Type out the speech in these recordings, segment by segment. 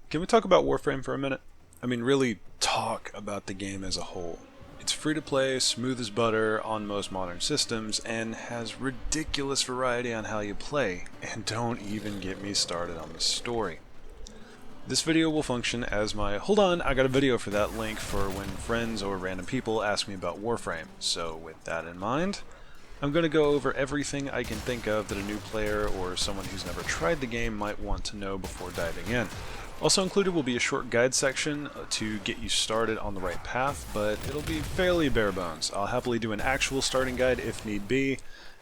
Can we talk about Warframe for a minute? I mean, really talk about the game as a whole. It's free to play, smooth as butter on most modern systems, and has ridiculous variety on how you play. And don't even get me started on the story. This video will function as my hold on, I got a video for that link for when friends or random people ask me about Warframe. So with that in mind, I'm going to go over everything I can think of that a new player or someone who's never tried the game might want to know before diving in. Also included will be a short guide section to get you started on the right path, but it'll be fairly bare bones. I'll happily do an actual starting guide if need be,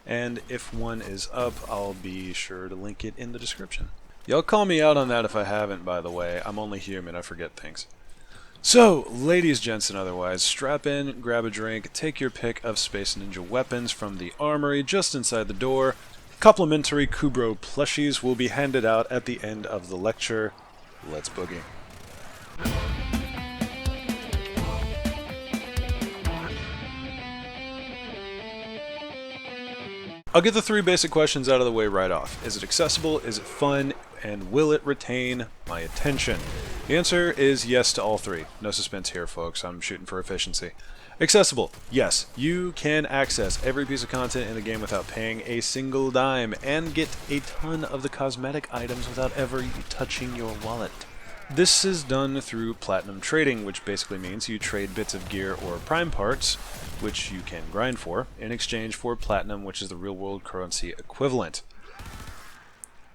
and if one is up, I'll be sure to link it in the description. Y'all call me out on that if I haven't, by the way. I'm only human, I forget things. So, ladies, gents, and otherwise, strap in, grab a drink, take your pick of Space Ninja weapons from the armory just inside the door. Complimentary Kubro plushies will be handed out at the end of the lecture. Let's boogie. I'll get the three basic questions out of the way right off. Is it accessible? Is it fun? And will it retain my attention? The answer is yes to all three. No suspense here, folks. I'm shooting for efficiency. Accessible. Yes. You can access every piece of content in the game without paying a single dime and get a ton of the cosmetic items without ever touching your wallet. This is done through platinum trading, which basically means you trade bits of gear or prime parts, which you can grind for, in exchange for platinum, which is the real-world currency equivalent.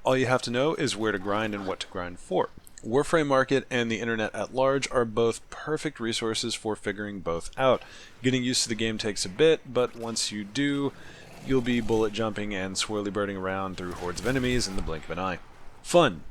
All you have to know is where to grind and what to grind for. Warframe Market and the internet at large are both perfect resources for figuring both out. Getting used to the game takes a bit, but once you do, you'll be bullet jumping and swirly birding around through hordes of enemies in the blink of an eye. Fun.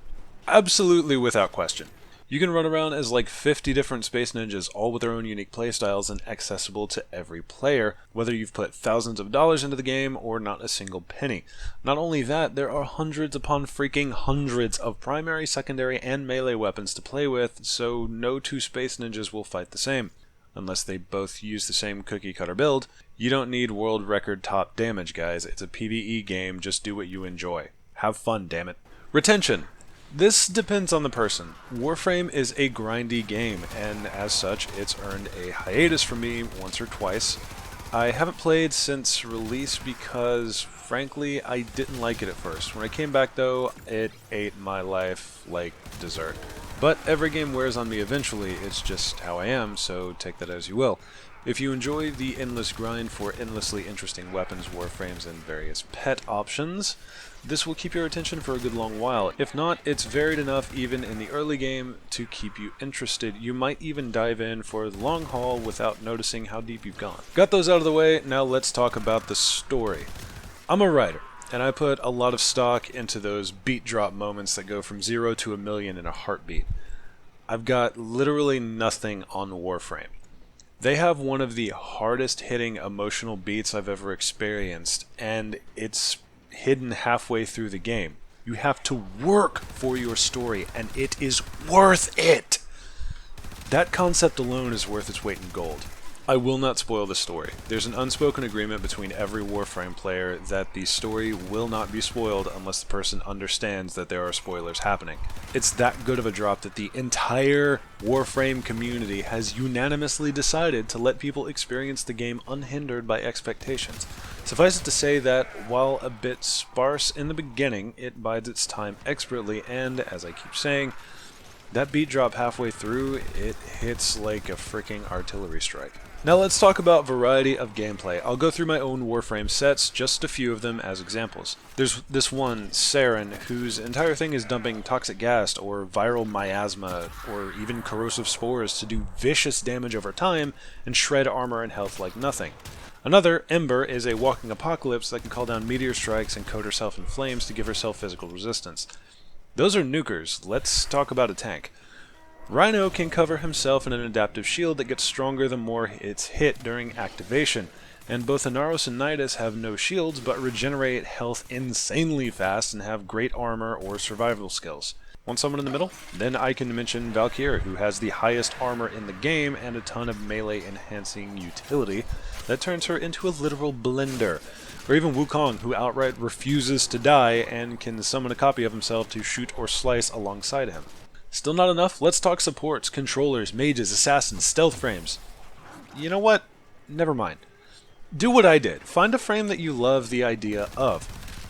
Absolutely without question. You can run around as like 50 different Space Ninjas, all with their own unique playstyles and accessible to every player, whether you've put thousands of dollars into the game or not a single penny. Not only that, there are hundreds upon freaking hundreds of primary, secondary, and melee weapons to play with, so no two Space Ninjas will fight the same. Unless they both use the same cookie-cutter build. You don't need world record top damage, guys. It's a PvE game, just do what you enjoy. Have fun, damn it. Retention. This depends on the person. Warframe is a grindy game, and as such, it's earned a hiatus from me once or twice. I haven't played since release because, frankly, I didn't like it at first. When I came back, though, it ate my life like dessert. But every game wears on me eventually, it's just how I am, so take that as you will. If you enjoy the endless grind for endlessly interesting weapons, warframes, and various pet options, this will keep your attention for a good long while. If not, it's varied enough even in the early game to keep you interested. You might even dive in for the long haul without noticing how deep you've gone. Got those out of the way, now let's talk about the story. I'm a writer, and I put a lot of stock into those beat drop moments that go from 0 to 1,000,000 in a heartbeat. I've got literally nothing on Warframe. They have one of the hardest hitting emotional beats I've ever experienced, and it's hidden halfway through the game. You have to work for your story, and it is worth it! That concept alone is worth its weight in gold. I will not spoil the story. There's an unspoken agreement between every Warframe player that the story will not be spoiled unless the person understands that there are spoilers happening. It's that good of a drop that the entire Warframe community has unanimously decided to let people experience the game unhindered by expectations. Suffice it to say that, while a bit sparse in the beginning, it bides its time expertly, and, as I keep saying, that beat drop halfway through, it hits like a freaking artillery strike. Now let's talk about variety of gameplay. I'll go through my own Warframe sets, just a few of them as examples. There's this one, Saren, whose entire thing is dumping toxic gas or viral miasma or even corrosive spores to do vicious damage over time and shred armor and health like nothing. Another, Ember, is a walking apocalypse that can call down meteor strikes and coat herself in flames to give herself physical resistance. Those are nukers. Let's talk about a tank. Rhino can cover himself in an adaptive shield that gets stronger the more it's hit during activation, and both Inaros and Nidus have no shields but regenerate health insanely fast and have great armor or survival skills. Want someone in the middle? Then I can mention Valkyrie, who has the highest armor in the game and a ton of melee enhancing utility that turns her into a literal blender. Or even Wukong, who outright refuses to die and can summon a copy of himself to shoot or slice alongside him. Still not enough? Let's talk supports, controllers, mages, assassins, stealth frames. You know what? Never mind. Do what I did. Find a frame that you love the idea of.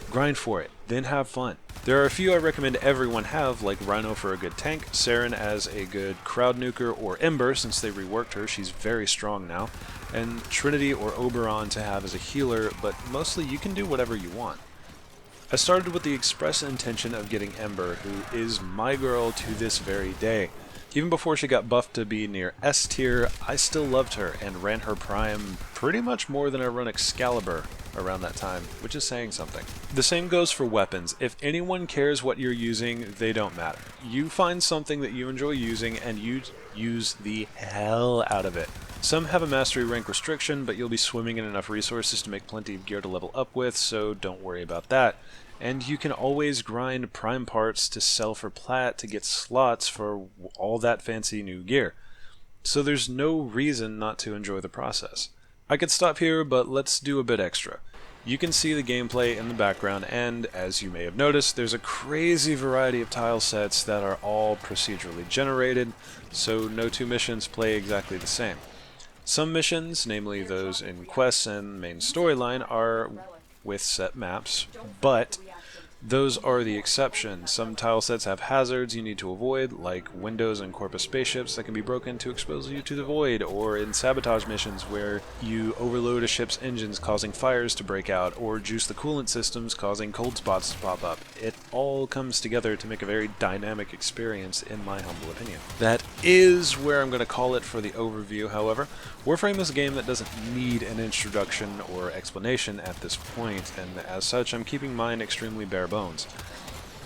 Grind for it, then have fun. There are a few I recommend everyone have, like Rhino for a good tank, Saren as a good crowd nuker, or Ember since they reworked her, she's very strong now, and Trinity or Oberon to have as a healer, but mostly you can do whatever you want. I started with the express intention of getting Ember, who is my girl to this very day. Even before she got buffed to be near S tier, I still loved her and ran her prime pretty much more than I run Excalibur around that time, which is saying something. The same goes for weapons. If anyone cares what you're using, they don't matter. You find something that you enjoy using and you use the hell out of it. Some have a mastery rank restriction, but you'll be swimming in enough resources to make plenty of gear to level up with, so don't worry about that. And you can always grind prime parts to sell for plat to get slots for all that fancy new gear. So there's no reason not to enjoy the process. I could stop here, but let's do a bit extra. You can see the gameplay in the background, and as you may have noticed, there's a crazy variety of tile sets that are all procedurally generated, so no two missions play exactly the same. Some missions, namely those in quests and main storyline, are with set maps, but those are the exception. Some tile sets have hazards you need to avoid, like windows and Corpus spaceships that can be broken to expose you to the void, or in sabotage missions where you overload a ship's engines causing fires to break out, or juice the coolant systems causing cold spots to pop up. It all comes together to make a very dynamic experience, in my humble opinion. That is where I'm going to call it for the overview, however. Warframe is a game that doesn't need an introduction or explanation at this point, and as such I'm keeping mine extremely bare bones.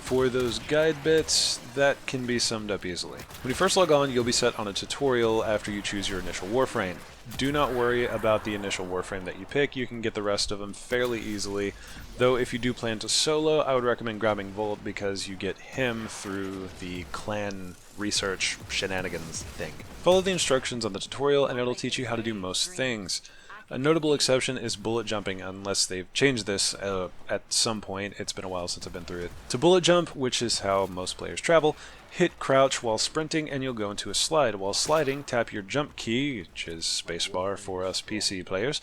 For those guide bits, that can be summed up easily. When you first log on, you'll be set on a tutorial after you choose your initial Warframe. Do not worry about the initial Warframe that you pick, you can get the rest of them fairly easily, though if you do plan to solo, I would recommend grabbing Volt because you get him through the clan research shenanigans thing. Follow the instructions on the tutorial and it'll teach you how to do most things. A notable exception is bullet jumping, unless they've changed this at some point. It's been a while since I've been through it. To bullet jump, which is how most players travel, hit crouch while sprinting and you'll go into a slide. While sliding, tap your jump key, which is spacebar for us PC players,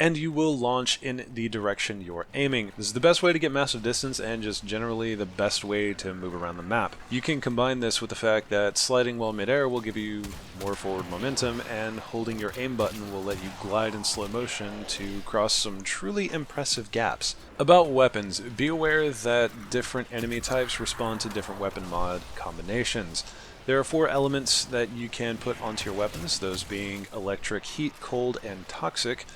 and you will launch in the direction you're aiming. This is the best way to get massive distance and just generally the best way to move around the map. You can combine this with the fact that sliding while midair will give you more forward momentum, and holding your aim button will let you glide in slow motion to cross some truly impressive gaps. About weapons, be aware that different enemy types respond to different weapon mod combinations. There are 4 elements that you can put onto your weapons, those being electric, heat, cold, and toxic.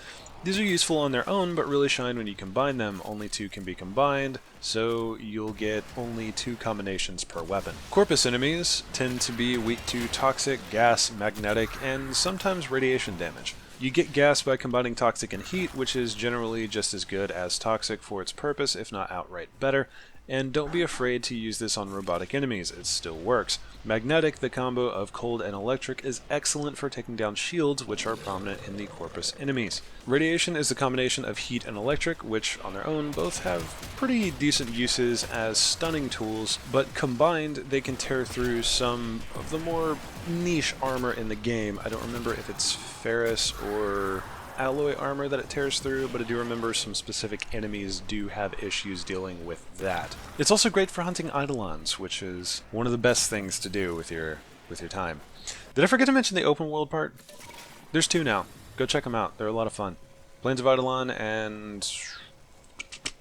These are useful on their own, but really shine when you combine them. Only 2 can be combined, so you'll get only 2 combinations per weapon. Corpus enemies tend to be weak to toxic, gas, magnetic, and sometimes radiation damage. You get gas by combining toxic and heat, which is generally just as good as toxic for its purpose, if not outright better. And don't be afraid to use this on robotic enemies, it still works. Magnetic, the combo of cold and electric, is excellent for taking down shields, which are prominent in the Corpus enemies. Radiation is the combination of heat and electric, which on their own both have pretty decent uses as stunning tools, but combined they can tear through some of the more niche armor in the game. I don't remember if it's ferrous or alloy armor that it tears through, but I do remember some specific enemies do have issues dealing with that. It's also great for hunting eidolons, which is one of the best things to do with your time. Did I forget to mention the open world part? There's 2 now. Go check them out. They're a lot of fun. Plains of Eidolon and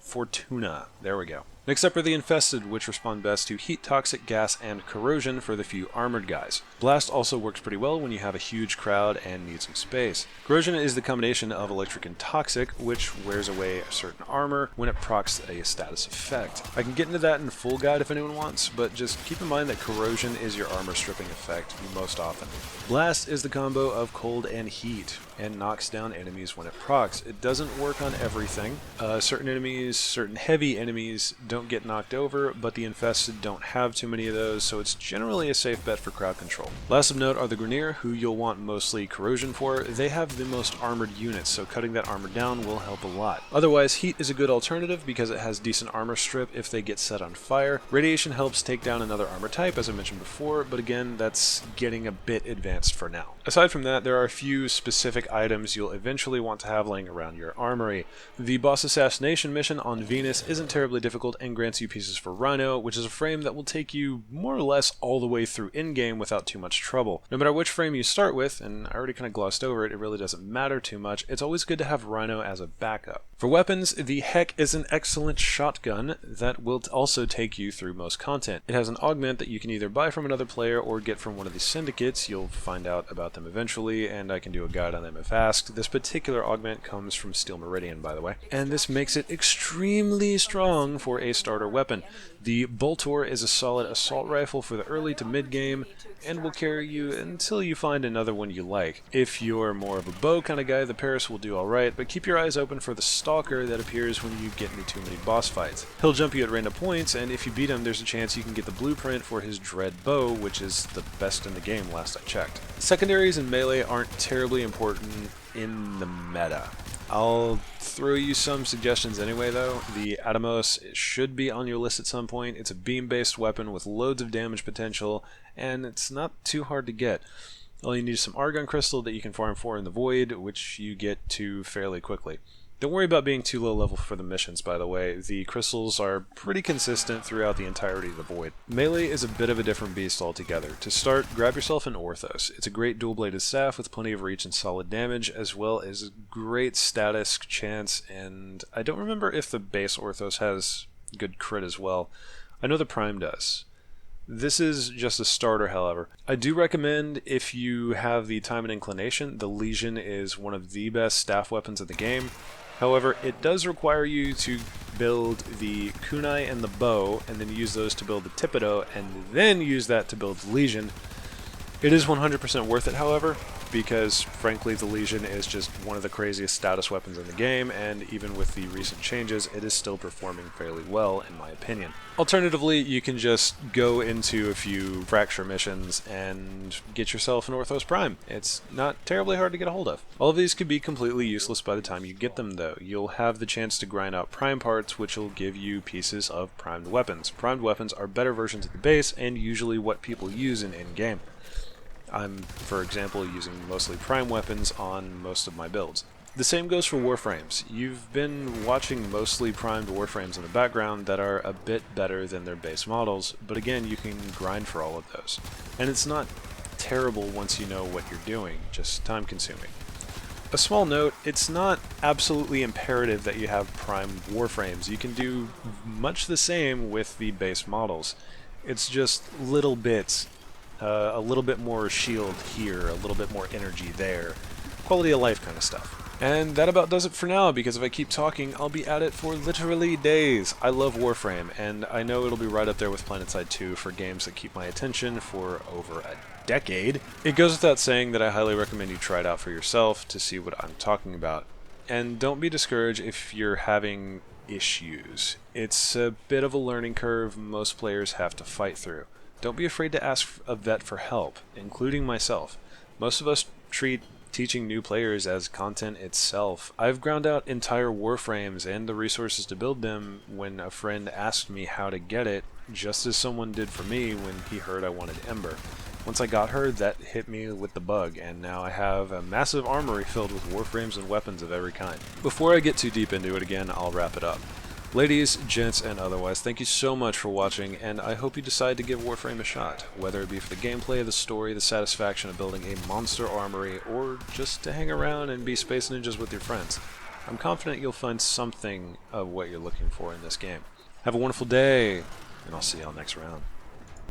Fortuna. There we go. Next up are the Infested, which respond best to heat, toxic, gas, and corrosion for the few armored guys. Blast also works pretty well when you have a huge crowd and need some space. Corrosion is the combination of electric and toxic, which wears away a certain armor when it procs a status effect. I can get into that in full guide if anyone wants, but just keep in mind that corrosion is your armor stripping effect most often. Blast is the combo of cold and heat, and knocks down enemies when it procs. It doesn't work on everything. Certain heavy enemies don't get knocked over, but the infested don't have too many of those, so it's generally a safe bet for crowd control. Last of note are the Grineer, who you'll want mostly corrosion for. They have the most armored units, so cutting that armor down will help a lot. Otherwise, heat is a good alternative because it has decent armor strip if they get set on fire. Radiation helps take down another armor type, as I mentioned before, but again, that's getting a bit advanced for now. Aside from that, there are a few specific items you'll eventually want to have laying around your armory. The boss assassination mission on Venus isn't terribly difficult and grants you pieces for Rhino, which is a frame that will take you more or less all the way through in-game without too much trouble. No matter which frame you start with, and I already kind of glossed over it, it really doesn't matter too much, it's always good to have Rhino as a backup. For weapons, the Heck is an excellent shotgun that will also take you through most content. It has an augment that you can either buy from another player or get from one of the syndicates. You'll find out about them eventually, and I can do a guide on them if asked. This particular augment comes from Steel Meridian, by the way, and this makes it extremely strong for a starter weapon. The Boltor is a solid assault rifle for the early to mid-game, and will carry you until you find another one you like. If you're more of a bow kind of guy, the Paris will do alright, but keep your eyes open for the Stalker that appears when you get into too many boss fights. He'll jump you at random points, and if you beat him, there's a chance you can get the blueprint for his Dread Bow, which is the best in the game last I checked. Secondaries and melee aren't terribly important in the meta. I'll throw you some suggestions anyway though. The Atomos should be on your list at some point. It's a beam-based weapon with loads of damage potential, and it's not too hard to get. All you need is some Argon Crystal that you can farm for in the Void, which you get to fairly quickly. Don't worry about being too low level for the missions, by the way. The crystals are pretty consistent throughout the entirety of the Void. Melee is a bit of a different beast altogether. To start, grab yourself an Orthos. It's a great dual-bladed staff with plenty of reach and solid damage, as well as a great status chance, and I don't remember if the base Orthos has good crit as well. I know the Prime does. This is just a starter, however. I do recommend, if you have the time and inclination, the Legion is one of the best staff weapons in the game. However, it does require you to build the kunai and the bow, and then use those to build the Thibodeau, and then use that to build the Legion. It is 100% worth it, however, because frankly the Legion is just one of the craziest status weapons in the game, and even with the recent changes, it is still performing fairly well in my opinion. Alternatively, you can just go into a few Fracture missions and get yourself an Orthos Prime. It's not terribly hard to get a hold of. All of these could be completely useless by the time you get them though. You'll have the chance to grind out Prime parts, which will give you pieces of primed weapons. Primed weapons are better versions of the base, and usually what people use in-game. I'm, for example, using mostly prime weapons on most of my builds. The same goes for Warframes. You've been watching mostly primed Warframes in the background that are a bit better than their base models, but again, you can grind for all of those. And it's not terrible once you know what you're doing, just time consuming. A small note, it's not absolutely imperative that you have primed Warframes. You can do much the same with the base models. It's just little bits. A little bit more shield here, a little bit more energy there. Quality of life kind of stuff. And that about does it for now, because if I keep talking, I'll be at it for literally days. I love Warframe, and I know it'll be right up there with PlanetSide 2 for games that keep my attention for over a decade. It goes without saying that I highly recommend you try it out for yourself to see what I'm talking about. And don't be discouraged if you're having issues. It's a bit of a learning curve most players have to fight through. Don't be afraid to ask a vet for help, including myself. Most of us treat teaching new players as content itself. I've ground out entire Warframes and the resources to build them when a friend asked me how to get it, just as someone did for me when he heard I wanted Ember. Once I got her, that hit me with the bug, and now I have a massive armory filled with Warframes and weapons of every kind. Before I get too deep into it again, I'll wrap it up. Ladies, gents, and otherwise, thank you so much for watching, and I hope you decide to give Warframe a shot, whether it be for the gameplay, the story, the satisfaction of building a monster armory, or just to hang around and be space ninjas with your friends. I'm confident you'll find something of what you're looking for in this game. Have a wonderful day, and I'll see y'all next round.